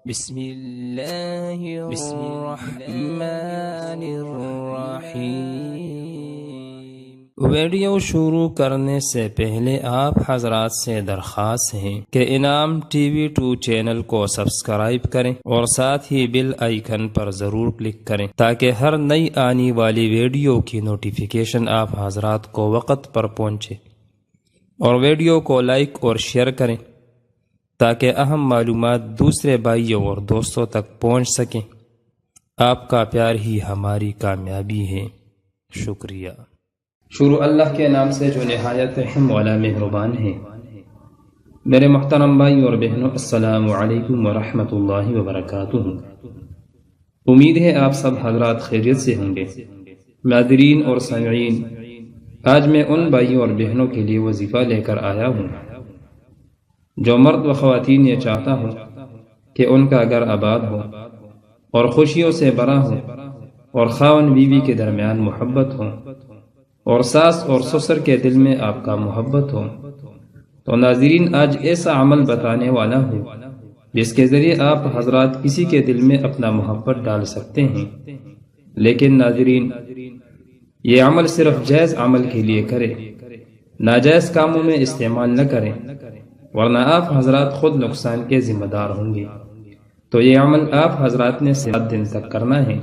بسم اللہ الرحمن الرحیم۔ ویڈیو شروع کرنے سے پہلے آپ حضرات سے درخواست ہے کہ انعام ٹی وی 2 چینل کو سبسکرائب کریں اور ساتھ ہی بیل آئیکن پر ضرور کلک کریں تاکہ ہر نئی آنے والی ویڈیو کی نوٹیفیکیشن آپ حضرات کو وقت پر پہنچے، اور ویڈیو کو لائک اور شیئر کریں تاکہ اہم معلومات دوسرے بھائیوں اور دوستوں تک پہنچ سکیں۔ آپ کا پیار ہی ہماری کامیابی ہے۔ شکریہ۔ شروع اللہ کے نام سے جو نہایت رحم والا مہربان ہے۔ میرے محترم بھائی اور بہنوں، السلام علیکم ورحمۃ اللہ وبرکاتہ۔ امید ہے آپ سب حضرات خیریت سے ہوں گے۔ ناظرین اور سامعین، آج میں ان بھائیوں اور بہنوں کے لیے وظیفہ لے کر آیا ہوں جو مرد و خواتین یہ چاہتا ہوں کہ ان کا گھر آباد ہو اور خوشیوں سے بھرا ہو، اور خاوند بیوی کے درمیان محبت ہو، اور ساس اور سسر کے دل میں آپ کا محبت ہو۔ تو ناظرین، آج ایسا عمل بتانے والا ہوں جس کے ذریعے آپ حضرات کسی کے دل میں اپنا محبت ڈال سکتے ہیں۔ لیکن ناظرین، یہ عمل صرف جائز عمل کے لیے کریں، ناجائز کاموں میں استعمال نہ کریں، ورنہ آپ حضرات خود نقصان کے ذمہ دار ہوں گے۔ تو یہ عمل آپ حضرات نے 7 دن تک کرنا ہے۔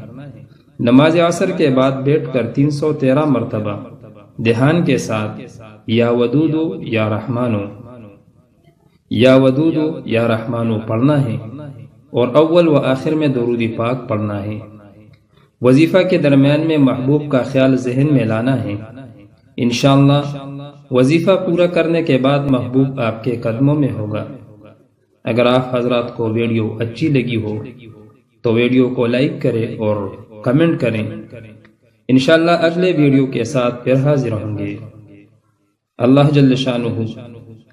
نماز عصر کے بعد بیٹھ کر 313 مرتبہ دھیان کے ساتھ یا ودودو یا رحمانو، یا ودودو یا رحمانو پڑھنا ہے، اور اول و آخر میں درود پاک پڑھنا ہے۔ وظیفہ کے درمیان میں محبوب کا خیال ذہن میں لانا ہے۔ انشاءاللہ وظیفہ پورا کرنے کے بعد محبوب آپ کے قدموں میں ہوگا۔ اگر آپ حضرات کو ویڈیو اچھی لگی ہو تو ویڈیو کو لائک کریں اور کمنٹ کریں۔ انشاءاللہ اگلے ویڈیو کے ساتھ پھر حاضر ہوں گے۔ اللہ جل شانہ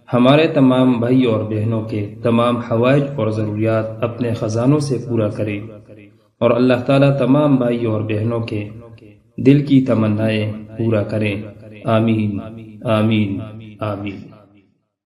ہمارے تمام بھائی اور بہنوں کے تمام حوائج اور ضروریات اپنے خزانوں سے پورا کرے، اور اللہ تعالیٰ تمام بھائی اور بہنوں کے دل کی تمنائیں پورا کریں۔ آمین آمین آمین۔